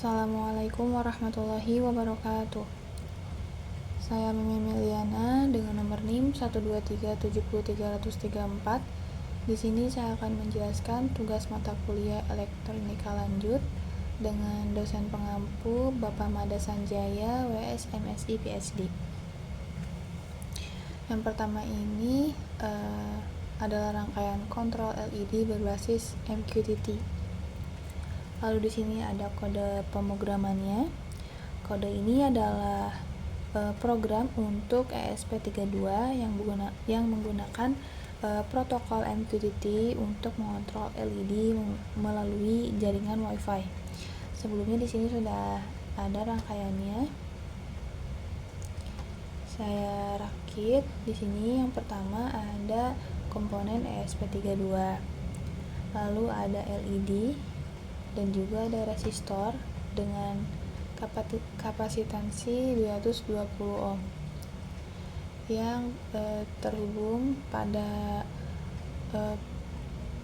Assalamualaikum warahmatullahi wabarakatuh. Saya Mimi Meliana dengan nomor NIM 123700334. Di sini saya akan menjelaskan tugas mata kuliah elektronika lanjut dengan dosen pengampu Bapak Mada Sanjaya, WS MSI PhD. Yang pertama ini adalah rangkaian kontrol LED berbasis MQTT. Lalu di sini ada kode pemrogramannya. Kode ini adalah program untuk ESP32 yang menggunakan protokol MQTT untuk mengontrol LED melalui jaringan WiFi. Sebelumnya di sini sudah ada rangkaiannya. Saya rakit. Di sini yang pertama ada komponen ESP32. Lalu ada LED dan juga ada resistor dengan kapasitansi 220 ohm yang terhubung pada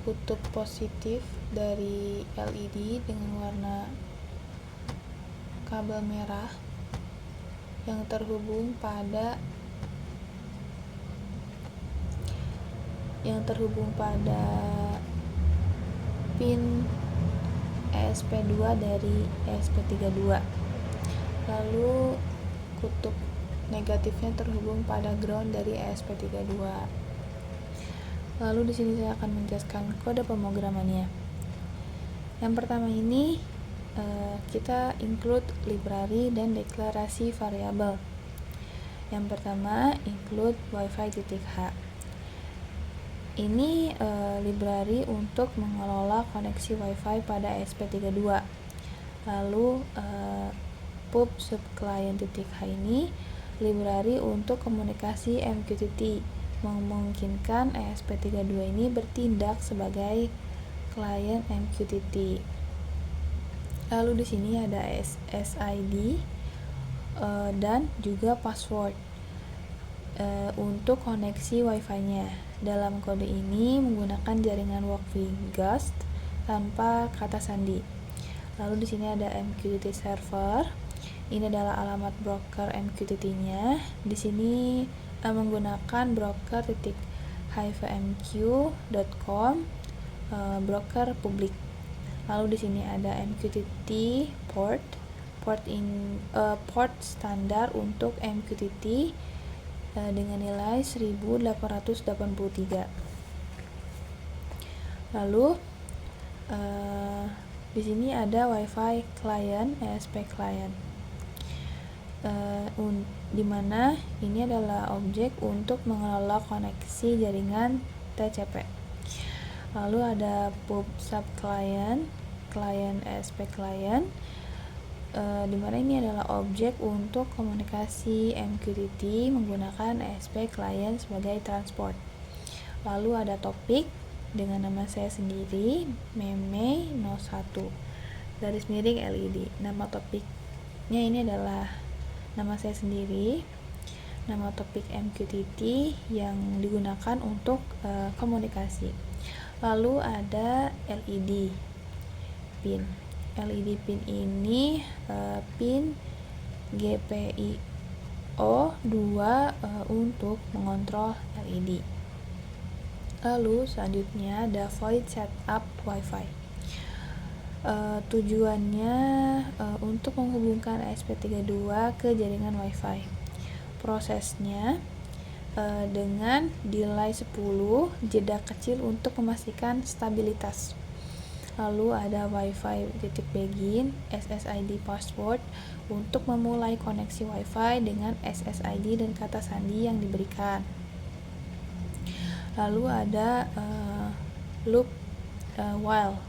kutub positif dari LED dengan warna kabel merah yang terhubung pada pin ESP2 dari ESP32. Lalu kutub negatifnya terhubung pada ground dari ESP32. Lalu di sini saya akan menjelaskan kode pemrogramannya. Yang pertama ini kita include library dan deklarasi variabel. Yang pertama include wifi.h. Ini library untuk mengelola koneksi WiFi pada ESP32. Lalu pub subclient.h ini library untuk komunikasi MQTT, memungkinkan ESP32 ini bertindak sebagai klien MQTT. Lalu di sini ada SSID dan juga password untuk koneksi WiFi-nya. Dalam kode ini menggunakan jaringan Walk-V-Ghost tanpa kata sandi. Lalu di sini ada MQTT server. Ini adalah alamat broker MQTT-nya. Di sini menggunakan broker.hvmq.com broker publik. Lalu di sini ada MQTT port standar untuk MQTT dengan nilai 1883. Lalu di sini ada WiFi client, ESP client, di mana ini adalah objek untuk mengelola koneksi jaringan TCP. Lalu ada pub subclient, client ESP client, di mana ini adalah objek untuk komunikasi MQTT menggunakan ESP client sebagai transport. Lalu ada topik dengan nama saya sendiri, Meme 01 garis miring LED. Nama topiknya ini adalah nama saya sendiri, nama topik MQTT yang digunakan untuk komunikasi. Lalu ada LED pin. LED pin ini pin GPIO2 untuk mengontrol LED. Lalu selanjutnya ada void setup WiFi. Tujuannya untuk menghubungkan ESP32 ke jaringan WiFi. Prosesnya dengan delay 10, jeda kecil untuk memastikan stabilitas. Lalu ada wifi.begin, SSID password untuk memulai koneksi WiFi dengan SSID dan kata sandi yang diberikan. Lalu ada loop while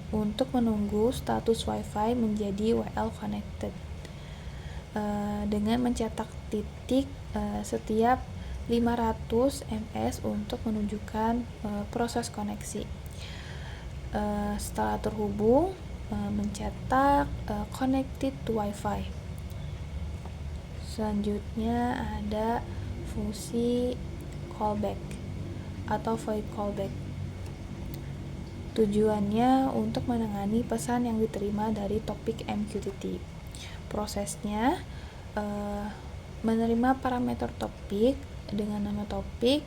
untuk menunggu status WiFi menjadi WL connected dengan mencetak titik setiap 500 ms untuk menunjukkan proses koneksi. Setelah terhubung, mencetak connected to WiFi. Selanjutnya ada fungsi callback atau void callback. Tujuannya untuk menangani pesan yang diterima dari topik MQTT. Prosesnya menerima parameter topik dengan nama topik,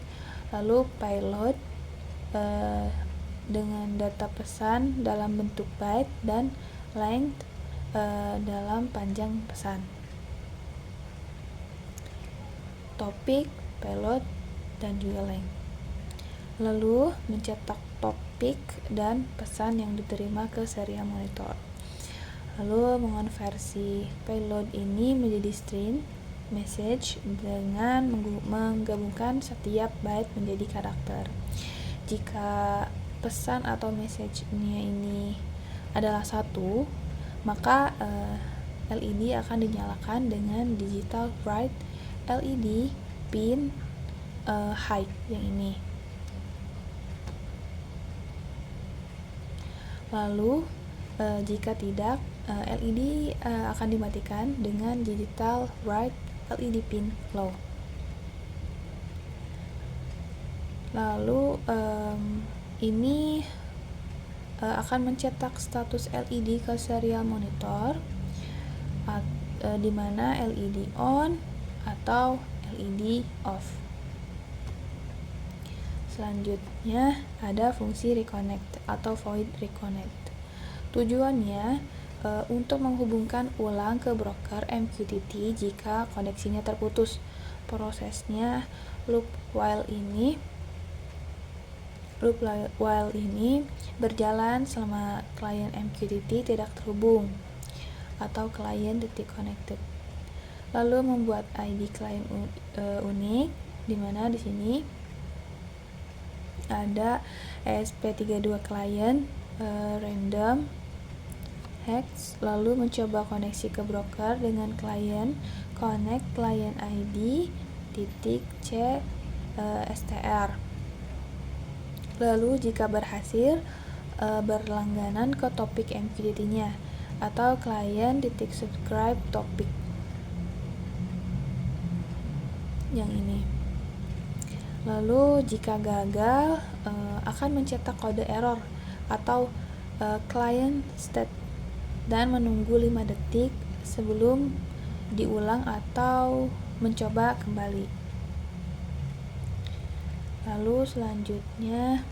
lalu payload dengan data pesan dalam bentuk byte dan length dalam panjang pesan. Topik, payload, dan juga length. Lalu mencetak topik dan pesan yang diterima ke serial monitor. Lalu mengonversi payload ini menjadi string message dengan menggabungkan setiap byte menjadi karakter. Jika pesan atau message-nya ini adalah 1, maka LED akan dinyalakan dengan digital bright LED pin high yang ini. Lalu jika tidak, LED akan dimatikan dengan digital bright LED pin low. Lalu ini akan mencetak status LED ke serial monitor di mana LED on atau LED off. Selanjutnya ada fungsi reconnect atau void reconnect. Tujuannya untuk menghubungkan ulang ke broker MQTT jika koneksinya terputus. Prosesnya loop while ini berjalan selama klien MQTT tidak terhubung atau klien tidak connected. Lalu membuat ID klien unik, di mana di sini ada ESP32 klien random hex, lalu mencoba koneksi ke broker dengan klien connect klien ID .c str. Lalu jika berhasil berlangganan ke topik MQTT-nya atau klien .subscribe topik yang ini. Lalu jika gagal akan mencetak kode error atau client state dan menunggu 5 detik sebelum diulang atau mencoba kembali. Lalu selanjutnya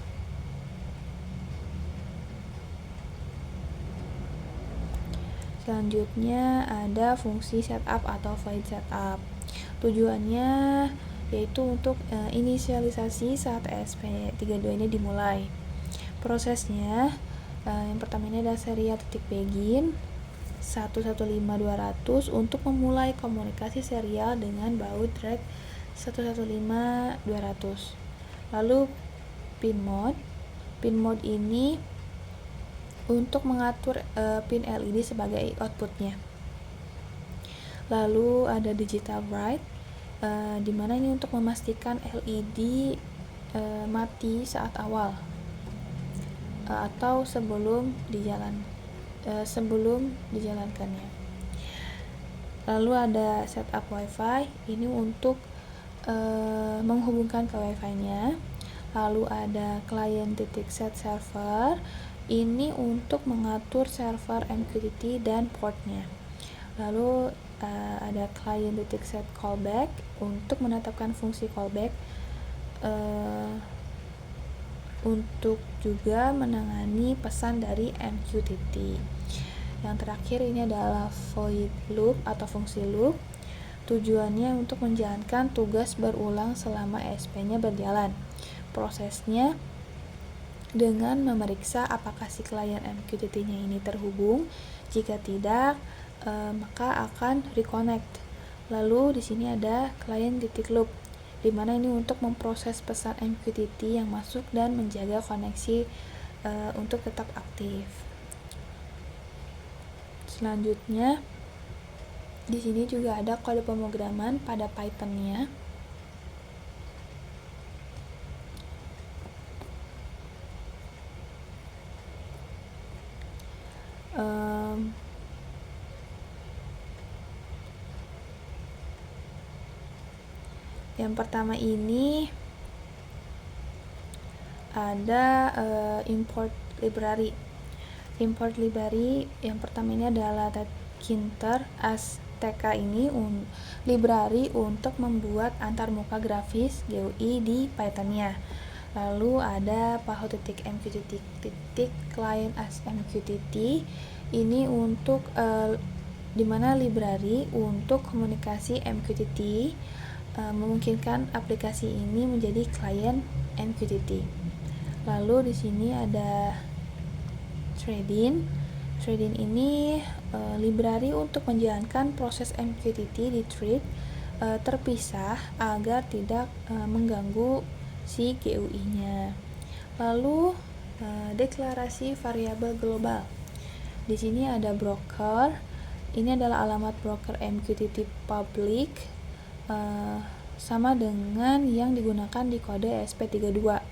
ada fungsi setup atau void setup. Tujuannya yaitu untuk inisialisasi saat ESP32 ini dimulai. Prosesnya yang pertama ini adalah serial begin 115200 untuk memulai komunikasi serial dengan baud rate 115200. Lalu pin mode ini untuk mengatur pin LED sebagai outputnya. Lalu ada digital bright di mana ini untuk memastikan LED mati saat awal atau sebelum dijalankannya. Lalu ada setup WiFi, ini untuk menghubungkan ke WiFi-nya. Lalu ada client.set server, ini untuk mengatur server MQTT dan portnya. Lalu ada client.set callback untuk menetapkan fungsi callback untuk juga menangani pesan dari MQTT. Yang terakhir ini adalah void loop atau fungsi loop. Tujuannya untuk menjalankan tugas berulang selama ESP-nya berjalan. Prosesnya dengan memeriksa apakah si klien MQTT-nya ini terhubung. Jika tidak, maka akan reconnect. Lalu di sini ada client.loop, di mana ini untuk memproses pesan MQTT yang masuk dan menjaga koneksi untuk tetap aktif. Selanjutnya di sini juga ada kode pemrograman pada Python-nya. Yang pertama ini ada import library. Import library yang pertama ini adalah Ginter ASTK ini library untuk membuat antarmuka grafis GUI di Python-nya. Lalu ada paho.mqtt client as MQTT ini untuk dimana library untuk komunikasi MQTT memungkinkan aplikasi ini menjadi klien MQTT. Lalu di sini ada Threadin. Threadin ini library untuk menjalankan proses MQTT di thread terpisah agar tidak mengganggu si GUI-nya. Lalu deklarasi variabel global. Di sini ada broker. Ini adalah alamat broker MQTT public sama dengan yang digunakan di kode ESP32.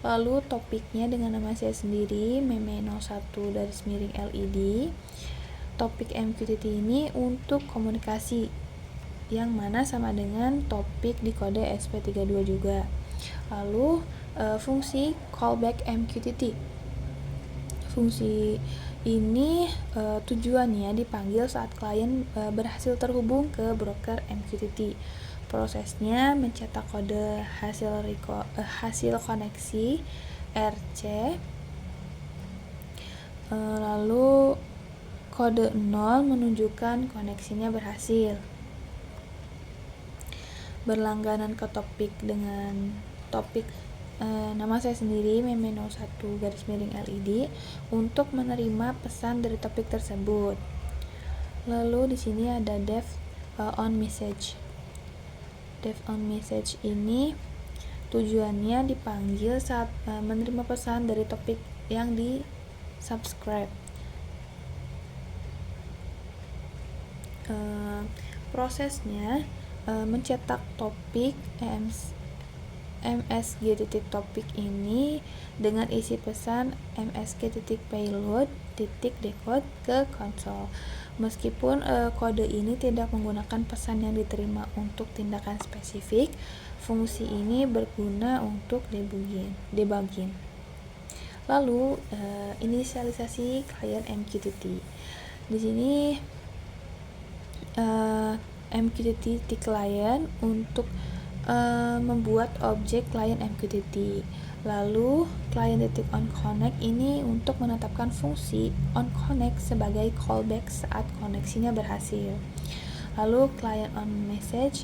Lalu topiknya dengan nama saya sendiri, meme01_led. Topik MQTT ini untuk komunikasi yang mana sama dengan topik di kode ESP32 juga. Lalu fungsi callback MQTT. Fungsi ini tujuannya dipanggil saat klien berhasil terhubung ke broker MQTT. Prosesnya mencetak kode hasil koneksi RC, lalu kode 0 menunjukkan koneksinya berhasil. Berlangganan ke topik dengan topik nama saya sendiri meme01_led untuk menerima pesan dari topik tersebut. Lalu di sini ada dev on message. Dev on message ini tujuannya dipanggil saat menerima pesan dari topik yang di subscribe. Prosesnya mencetak topik msg.topik ini dengan isi pesan msg.payload.decode ke konsol. Meskipun kode ini tidak menggunakan pesan yang diterima untuk tindakan spesifik, fungsi ini berguna untuk debugging. Lalu inisialisasi klien MQTT. Di sini MQTT client untuk membuat objek klien MQTT. Lalu client.onConnect ini untuk menetapkan fungsi onConnect sebagai callback saat koneksinya berhasil. Lalu client onMessage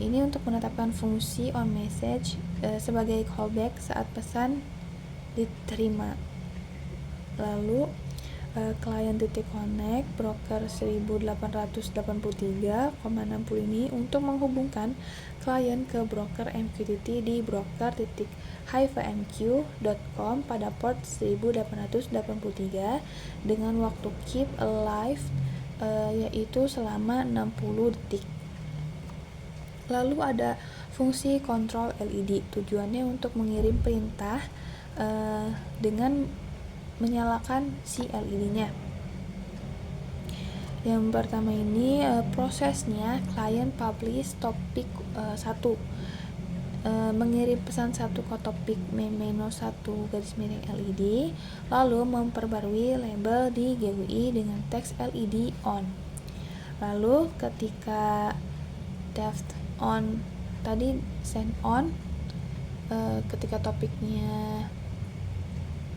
ini untuk menetapkan fungsi onMessage sebagai callback saat pesan diterima. Lalu client.connect broker 1883,60 ini untuk menghubungkan klien ke broker MQTT di broker.mq.com pada port 1883 dengan waktu keep alive yaitu selama 60 detik. Lalu ada fungsi control LED, tujuannya untuk mengirim perintah dengan menyalakan si LED-nya. Yang pertama ini prosesnya klien publish topik 1 mengirim pesan 1 ke topik meme01_led lalu memperbarui label di GUI dengan teks LED on. Lalu ketika dev on tadi send on ketika topiknya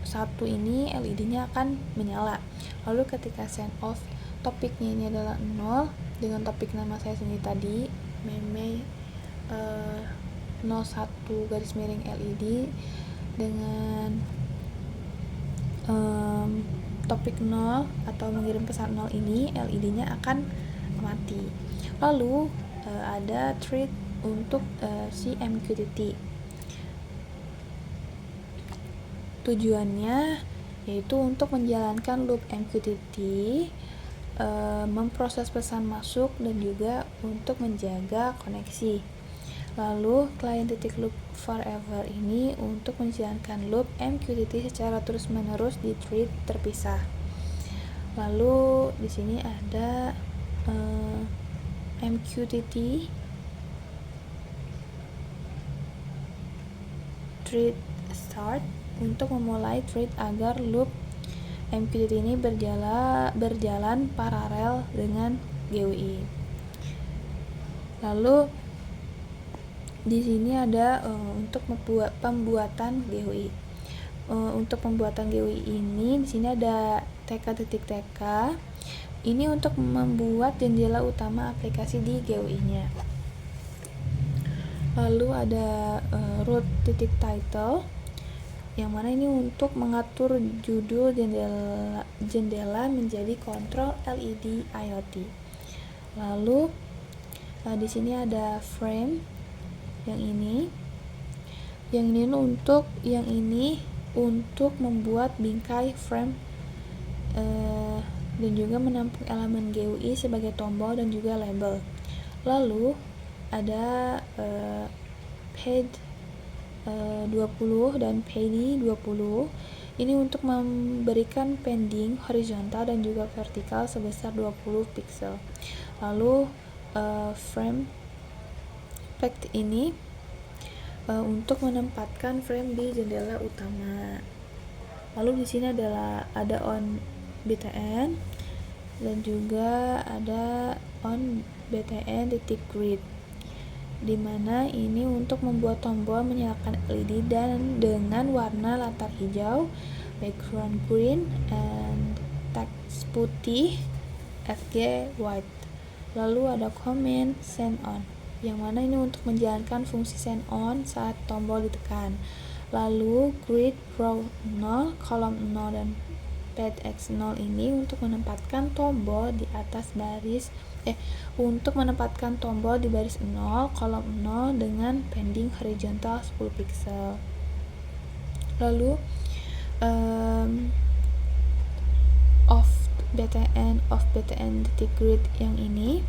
1 ini LED-nya akan menyala. Lalu ketika send off topiknya ini adalah 0 dengan topik nama saya sendiri tadi meme 01_led dengan topik 0 atau mengirim pesan 0 ini LED-nya akan mati. Lalu ada thread untuk si MQTT. Tujuannya yaitu untuk menjalankan loop MQTT, memproses pesan masuk dan juga untuk menjaga koneksi. Lalu client.loop forever ini untuk menjalankan loop MQTT secara terus-menerus di thread terpisah. Lalu di sini ada MQTT thread start untuk memulai thread agar loop MQTT ini berjalan paralel dengan GUI. Lalu di sini ada untuk pembuatan GUI. Untuk pembuatan GUI ini di sini ada tk.tk. Ini untuk membuat jendela utama aplikasi di GUI-nya. Lalu ada root.title, yang mana ini untuk mengatur judul jendela menjadi kontrol LED IoT. Lalu di sini ada frame, yang ini untuk membuat bingkai frame dan juga menampung elemen GUI sebagai tombol dan juga label. Lalu ada pad 20 dan pad 20. Ini untuk memberikan padding horizontal dan juga vertikal sebesar 20 pixel. Lalu frame fact ini untuk menempatkan frame di jendela utama. Lalu di sini ada on btn dan juga ada on btn.grid, di mana ini untuk membuat tombol menyalakan LED dan dengan warna latar hijau, background green, and text putih, FG white. Lalu ada command send on, yang mana ini untuk menjalankan fungsi send on saat tombol ditekan. Lalu grid row 0, kolom 0, dan pad x0 ini untuk menempatkan tombol di atas untuk menempatkan tombol di baris 0, kolom 0 dengan padding horizontal 10 pixel. Lalu off btn.grid yang ini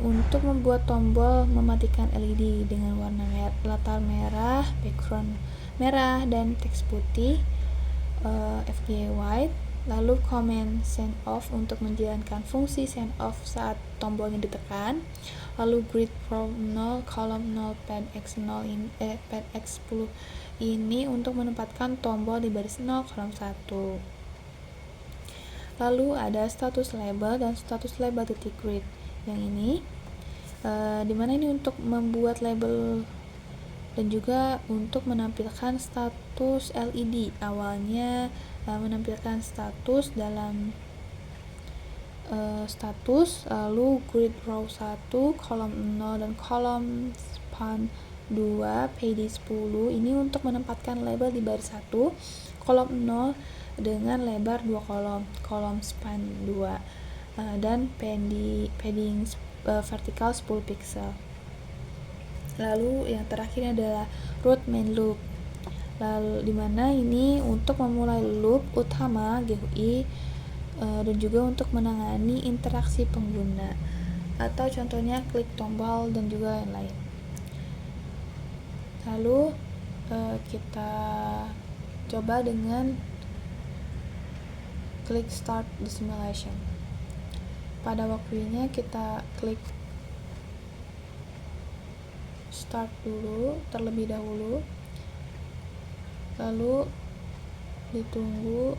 untuk membuat tombol mematikan LED dengan warna latar merah, background merah, dan teks putih, FG white. Lalu command send off untuk menjalankan fungsi send off saat tombolnya ditekan. Lalu grid row 0, kolom 0, pad x10 ini untuk menempatkan tombol di baris 0, kolom 1. Lalu ada status label dan status label.grid yang ini, dimana ini untuk membuat label dan juga untuk menampilkan status LED. Awalnya menampilkan status dalam status, lalu grid row 1, kolom 0, dan kolom span 2, pad 10 ini untuk menempatkan label di baris 1, kolom 0 dengan lebar 2 kolom span 2, dan padding vertikal 10 pixel. Lalu yang terakhir adalah root main loop, lalu dimana ini untuk memulai loop utama GUI dan juga untuk menangani interaksi pengguna, atau contohnya klik tombol dan juga lain-lain. Lalu kita coba dengan klik start the simulation. Pada waktunya kita klik start dulu terlebih dahulu, lalu ditunggu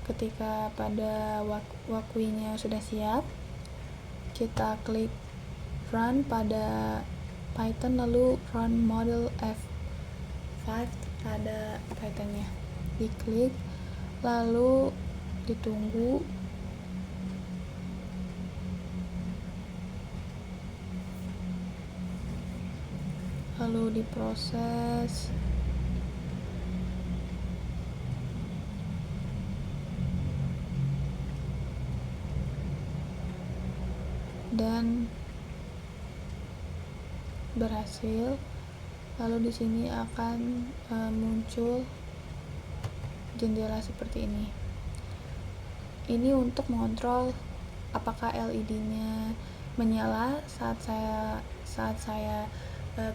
ketika pada waktunya sudah siap, kita klik run pada Python, lalu run model F5 pada Pythonnya, diklik lalu ditunggu lalu diproses dan berhasil. Lalu di sini akan muncul jendela seperti ini. Ini untuk mengontrol apakah LED-nya menyala saat saya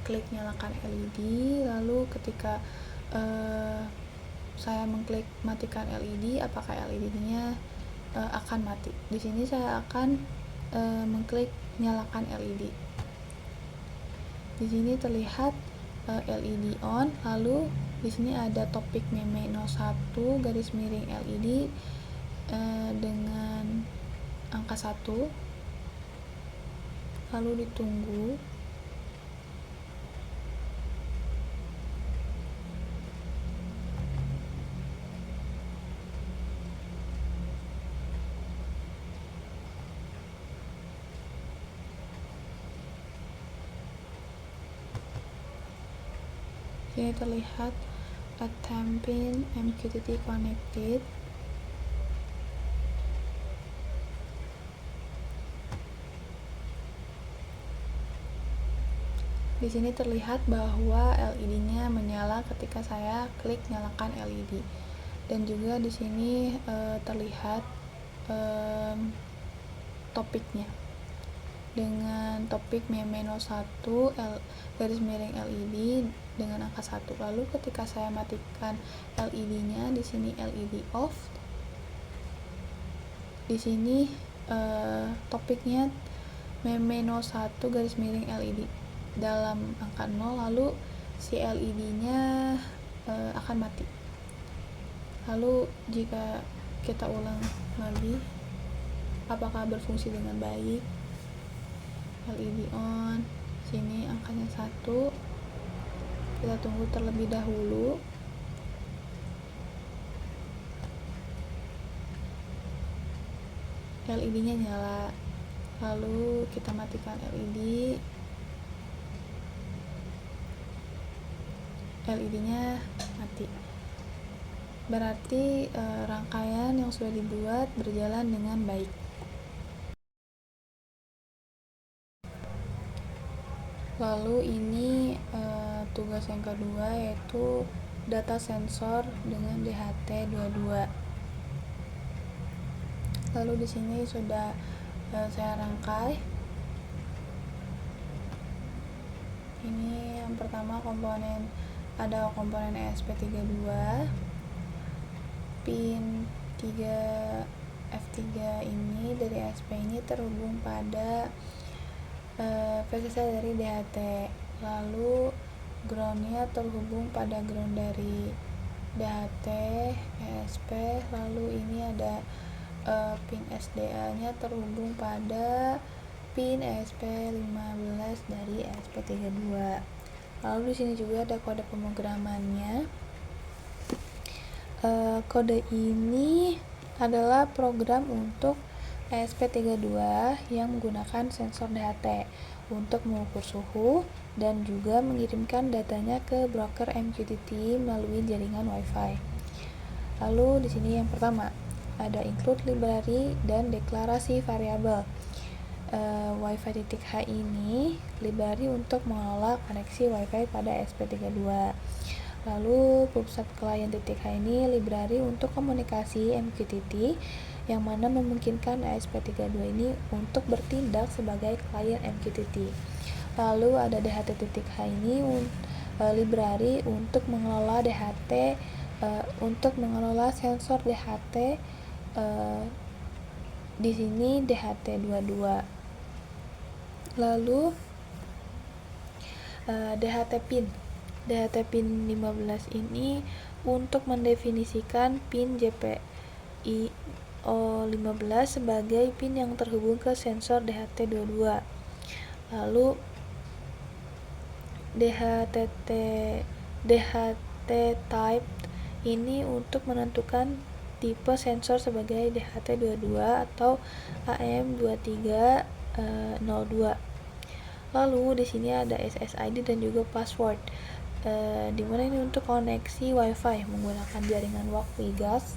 klik nyalakan LED, lalu ketika saya mengklik matikan LED, apakah LED-nya akan mati. Di sini saya akan mengklik nyalakan LED. Di sini terlihat LED on, lalu di sini ada topik meme 01 garis miring LED dengan angka 1, lalu ditunggu. Sini terlihat attempting MQTT connected. Di sini terlihat bahwa LED-nya menyala ketika saya klik nyalakan LED. Dan juga di sini terlihat topiknya dengan topik meme 01 garis miring LED dengan angka 1. Lalu ketika saya matikan LED-nya, di sini LED off. Di sini topiknya meme 01 garis miring LED dalam angka 0, lalu si LED-nya akan mati. Lalu jika kita ulang lagi, apakah berfungsi dengan baik? LED on, sini angkanya 1, kita tunggu terlebih dahulu. LED-nya nyala, lalu kita matikan LED-nya mati. Berarti rangkaian yang sudah dibuat berjalan dengan baik. Lalu ini tugas yang kedua, yaitu data sensor dengan DHT22. Lalu di sini sudah saya rangkai. Ini yang pertama ada komponen ESP32, pin 3F3 ini dari ESP ini terhubung pada VCC dari DHT, lalu groundnya terhubung pada ground dari DHT ESP, lalu ini ada pin SDA nya terhubung pada pin ESP15 dari ESP32. Lalu di sini juga ada kode pemrogramannya. Kode ini adalah program untuk ESP32 yang menggunakan sensor DHT untuk mengukur suhu dan juga mengirimkan datanya ke broker MQTT melalui jaringan Wi-Fi. Lalu di sini yang pertama ada include library dan deklarasi variabel. Wi-Fi.h ini library untuk mengelola koneksi Wi-Fi pada ESP32. Lalu pusat client.h ini library untuk komunikasi MQTT yang mana memungkinkan ESP32 ini untuk bertindak sebagai klien MQTT. Lalu ada DHT.h ini library untuk mengelola DHT, untuk mengelola sensor DHT, di sini DHT22. Lalu DHT pin 15 ini untuk mendefinisikan pin GPIO 15 sebagai pin yang terhubung ke sensor DHT22. Lalu DHT type ini untuk menentukan tipe sensor sebagai DHT22 atau AM2302. Lalu di sini ada SSID dan juga password. Dimana ini untuk koneksi Wi-Fi menggunakan jaringan WAN/WiGas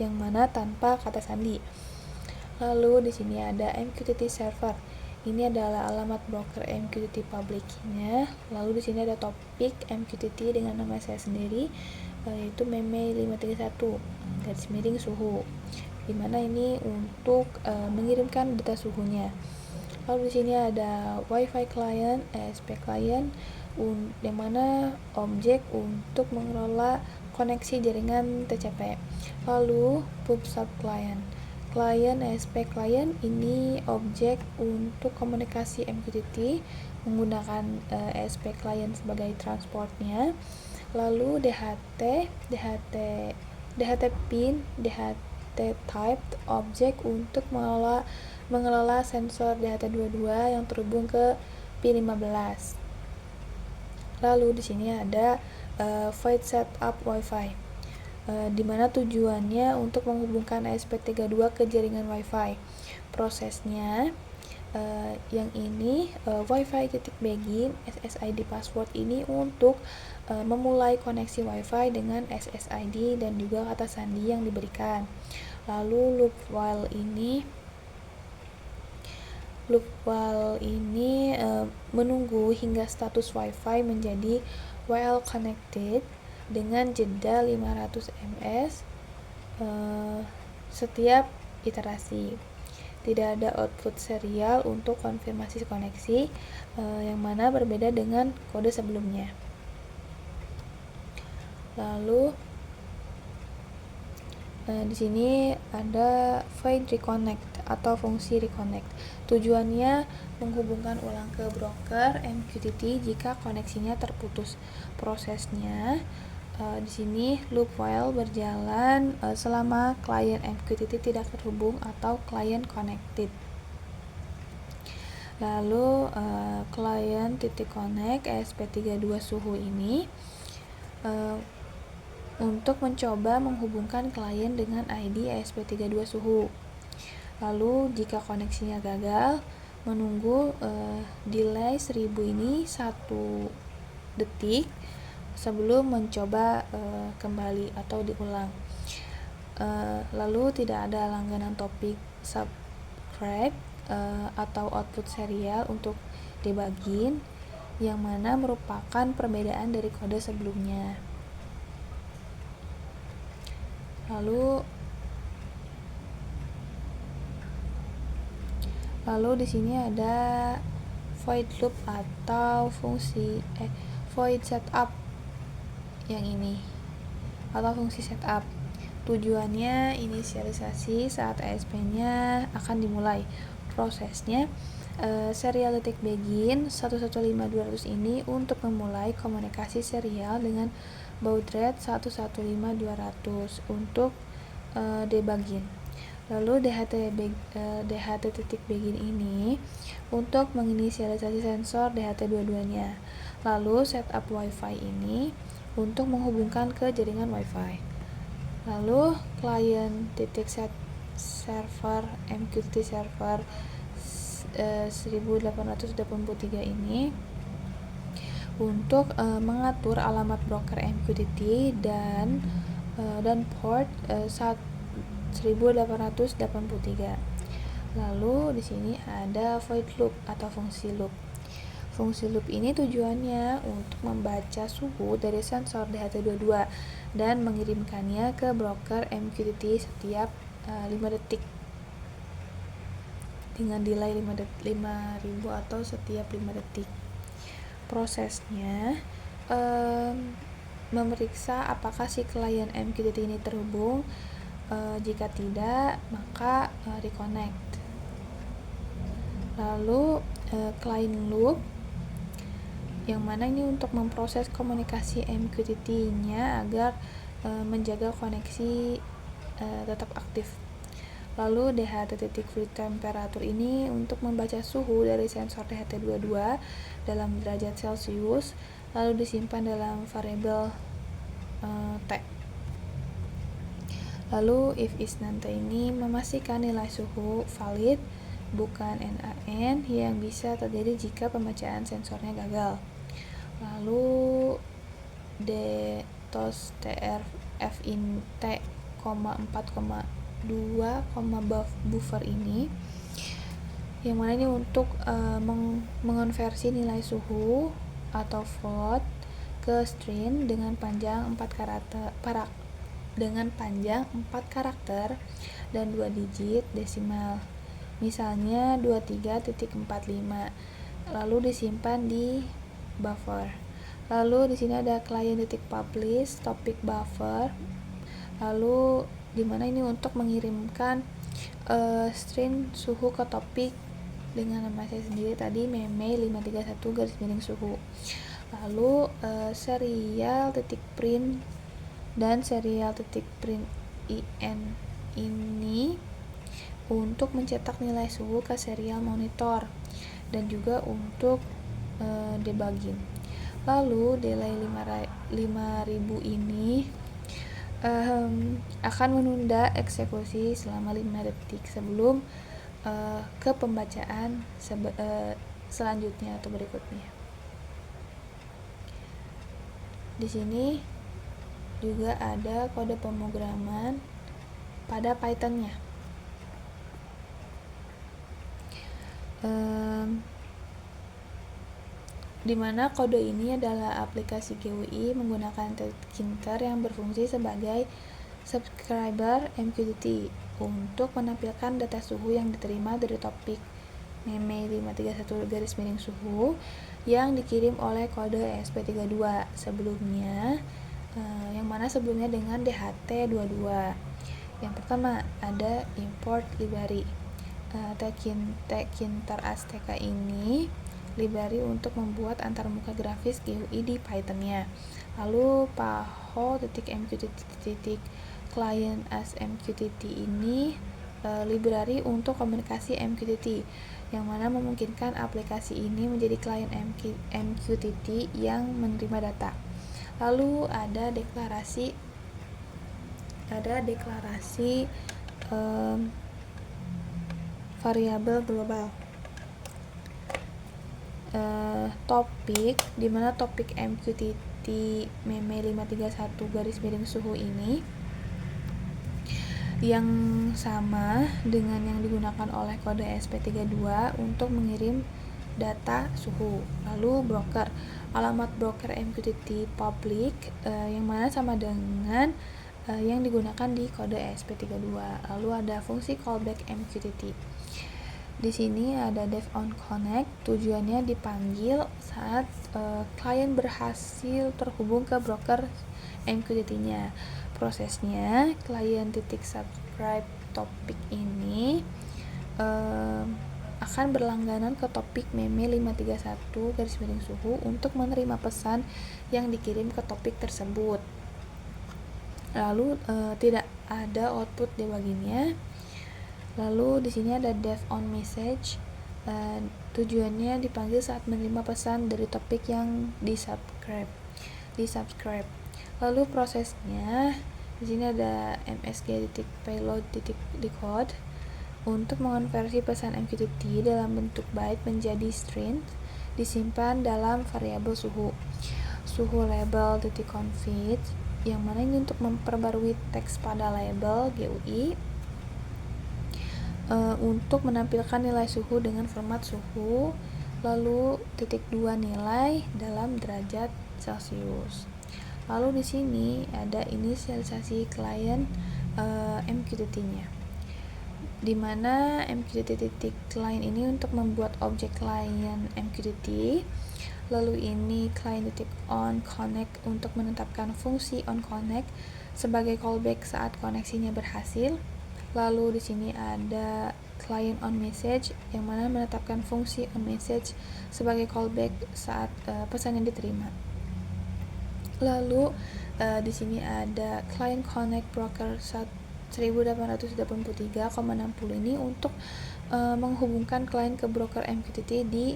yang mana tanpa kata sandi. Lalu di sini ada MQTT server. Ini adalah alamat broker MQTT public-nya. Lalu di sini ada topik MQTT dengan nama saya sendiri, yaitu meme 531 garis miring suhu, dimana ini untuk mengirimkan data suhunya. Lalu di sini ada Wi-Fi client, ASP client, yang mana objek untuk mengelola koneksi jaringan TCP. Lalu PubSub client. Client ASP client ini objek untuk komunikasi MQTT menggunakan ASP client sebagai transportnya. Lalu DHT pin, DHT type objek untuk mengelola sensor DHT22 yang terhubung ke pin 15. Lalu di sini ada void setup Wi-Fi, di mana tujuannya untuk menghubungkan ESP32 ke jaringan Wi-Fi. Prosesnya yang ini Wi-Fi begin SSID password ini untuk memulai koneksi Wi-Fi dengan SSID dan juga kata sandi yang diberikan. Lalu loop while ini menunggu hingga status Wi-Fi menjadi well connected dengan jeda 500 ms setiap iterasi. Tidak ada output serial untuk konfirmasi koneksi, yang mana berbeda dengan kode sebelumnya. Lalu di sini ada void reconnect atau fungsi reconnect. Tujuannya menghubungkan ulang ke broker MQTT jika koneksinya terputus. Prosesnya di sini loop while berjalan selama klien MQTT tidak terhubung atau klien connected. Lalu klien .connect ESP32 suhu ini untuk mencoba menghubungkan klien dengan ID ESP32 suhu. Lalu jika koneksinya gagal, menunggu delay 1000 ini 1 detik sebelum mencoba kembali atau diulang. Lalu tidak ada langganan topik subscribe atau output serial untuk debugging, yang mana merupakan perbedaan dari kode sebelumnya. Lalu di sini ada void loop atau fungsi void setup yang ini atau fungsi setup. Tujuannya inisialisasi saat ESP-nya akan dimulai. Prosesnya serial begin 115200 ini untuk memulai komunikasi serial dengan baud rate 115200 untuk debugging. Lalu DHT.begin ini untuk menginisialisasi sensor DHT22-nya. Lalu setup Wi-Fi ini untuk menghubungkan ke jaringan Wi-Fi. Lalu client.set server MQTT server 1883 ini untuk mengatur alamat broker MQTT dan port 1883. Lalu di sini ada void loop atau fungsi loop. Fungsi loop ini tujuannya untuk membaca suhu dari sensor DHT22 dan mengirimkannya ke broker MQTT setiap 5 detik dengan delay 5000 atau setiap 5 detik. Prosesnya memeriksa apakah si klien MQTT ini terhubung. Jika tidak, maka reconnect. Lalu client loop, yang mana ini untuk memproses komunikasi MQTT-nya agar menjaga koneksi tetap aktif. Lalu DHT.free temperature ini untuk membaca suhu dari sensor DHT22 dalam derajat Celcius, lalu disimpan dalam variabel T. Lalu if is nanti ini memastikan nilai suhu valid, bukan NaN, yang bisa terjadi jika pembacaan sensornya gagal. Lalu DTOS-TRF in T, 4,2, buffer ini, yang mana ini untuk mengonversi nilai suhu atau float ke string dengan panjang 4 karakter dan 2 digit desimal. misalnya 23.45, lalu disimpan di buffer. Lalu di sini ada client.publish topic buffer, lalu dimana ini untuk mengirimkan string suhu ke topik dengan nama saya sendiri tadi, meme 531 _ suhu. Lalu serial.print dan serial.print in ini untuk mencetak nilai suhu ke serial monitor dan juga untuk debugging. Lalu delay 5000 ini akan menunda eksekusi selama 5 detik sebelum ke pembacaan selanjutnya atau berikutnya. Di sini juga ada kode pemrograman pada Python-nya. Di mana kode ini adalah aplikasi GUI menggunakan Tkinter yang berfungsi sebagai subscriber MQTT untuk menampilkan data suhu yang diterima dari topik meme 531 _ suhu yang dikirim oleh kode ESP32 sebelumnya, yang mana sebelumnya dengan DHT22. Yang pertama ada import library. Tkinter Azteca ini library untuk membuat antarmuka grafis GUI di Python-nya. Lalu paho.mqtt.client as MQTT ini library untuk komunikasi MQTT, yang mana memungkinkan aplikasi ini menjadi klien MQTT yang menerima data. Lalu ada deklarasi variabel global. Topik, dimana topik MQTT meme 531 _ suhu ini yang sama dengan yang digunakan oleh kode ESP32 untuk mengirim data suhu. Lalu broker, alamat broker MQTT public yang mana sama dengan yang digunakan di kode ESP32. Lalu ada fungsi callback MQTT. Di sini ada dev on connect, tujuannya dipanggil saat klien berhasil terhubung ke broker MQTT-nya. Prosesnya, client.subscribe topik ini akan berlangganan ke topik meme 531 _ suhu untuk menerima pesan yang dikirim ke topik tersebut. Lalu tidak ada output debuggingnya. Lalu di sini ada dev on message, tujuannya dipanggil saat menerima pesan dari topik yang disubscribe. Lalu prosesnya di sini ada msg.payload.decode untuk mengonversi pesan MQTT dalam bentuk byte menjadi string, disimpan dalam variabel suhu label.config, yang mana ini untuk memperbarui teks pada label GUI untuk menampilkan nilai suhu dengan format suhu, lalu _2 nilai dalam derajat Celcius. Lalu di sini ada inisialisasi klien MQTT-nya, di mana MQTT.client ini untuk membuat objek klien MQTT. Lalu ini client.on connect untuk menetapkan fungsi on connect sebagai callback saat koneksinya berhasil. Lalu di sini ada client on message, yang mana menetapkan fungsi on message sebagai callback saat pesan yang diterima. Lalu di sini ada client connect broker 1883,60 ini untuk menghubungkan klien ke broker MQTT di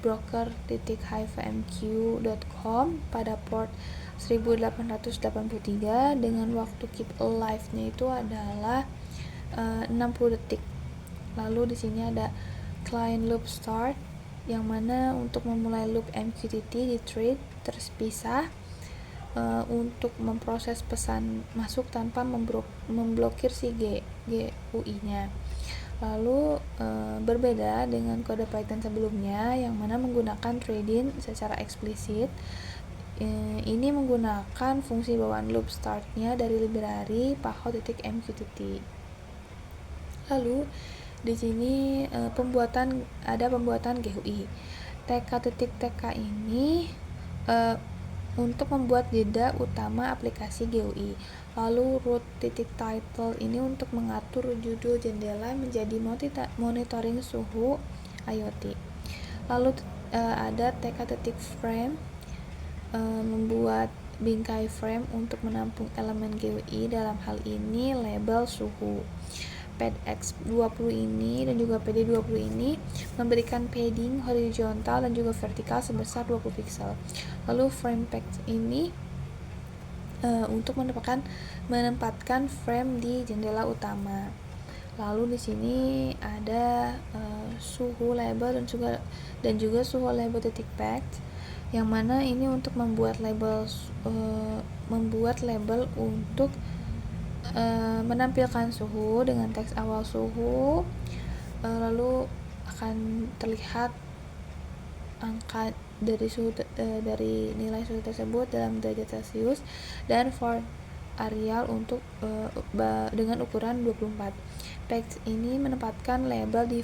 broker.mq.com pada port 1883 dengan waktu keep alive-nya itu adalah 60 detik. Lalu di sini ada client loop start, yang mana untuk memulai loop MQTT di thread terpisah untuk memproses pesan masuk tanpa memblokir si GUI-nya. Lalu berbeda dengan kode Python sebelumnya yang mana menggunakan threading secara eksplisit. Ini menggunakan fungsi bawaan loop start-nya dari library paho.mqtt. Lalu Di sini ada pembuatan GUI. TK ini untuk membuat jeda utama aplikasi GUI. Lalu root title ini untuk mengatur judul jendela menjadi monitoring suhu IoT. Lalu ada TK frame, membuat bingkai frame untuk menampung elemen GUI, dalam hal ini label suhu. PEDX20 ini dan juga PD20 ini memberikan padding horizontal dan juga vertikal sebesar 20 pixel. Lalu frame text ini untuk menempatkan frame di jendela utama. Lalu di sini ada suhu label dan juga suhu label text, yang mana ini untuk membuat label untuk menampilkan suhu dengan teks awal suhu, lalu akan terlihat angka dari nilai suhu tersebut dalam derajat Celcius, dan for Arial untuk dengan ukuran 24. Teks ini menempatkan label di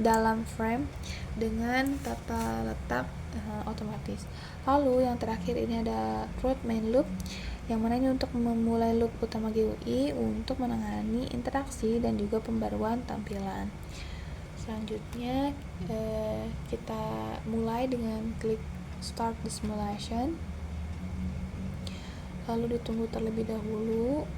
dalam frame dengan tata letak otomatis. Lalu yang terakhir ini ada root main loop, yang mana ini untuk memulai loop utama GUI untuk menangani interaksi dan juga pembaruan tampilan. Selanjutnya kita mulai dengan klik start the simulation, lalu ditunggu terlebih dahulu.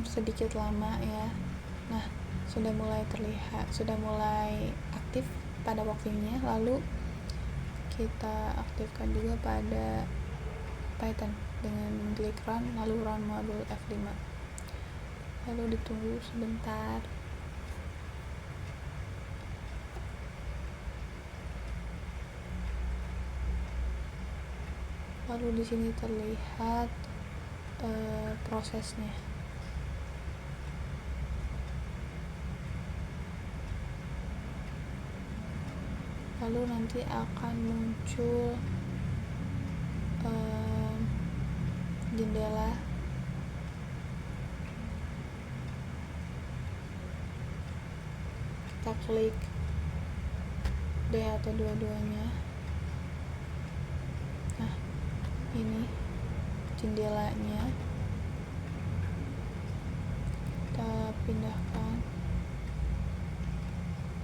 Sedikit lama ya. Nah, sudah mulai aktif pada waktunya. Lalu kita aktifkan juga pada Python dengan klik run, lalu run modul F5, lalu ditunggu sebentar. Lalu di sini terlihat prosesnya. Lalu nanti akan muncul jendela kita klik D atau dua-duanya. Nah, ini jendelanya kita pindahkan.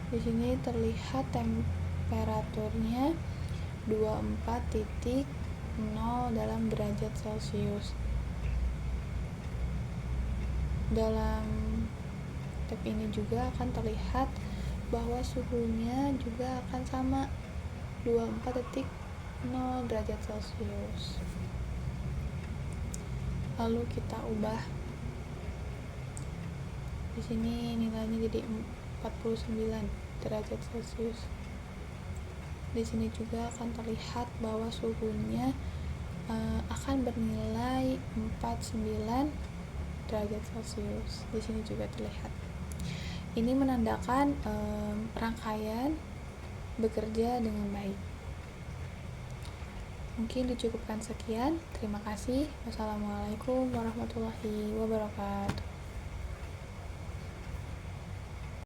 Di sini terlihat temperaturnya 24.0 dalam derajat Celcius. Dalam tab ini juga akan terlihat bahwa suhunya juga akan sama, 24.0 derajat Celcius. Lalu kita ubah. Di sini nilainya jadi 49 derajat Celcius. Di sini juga akan terlihat bahwa suhunya akan bernilai 49 derajat Celcius. Di sini juga terlihat. Ini menandakan rangkaian bekerja dengan baik. Mungkin dicukupkan sekian. Terima kasih. Wassalamualaikum warahmatullahi wabarakatuh.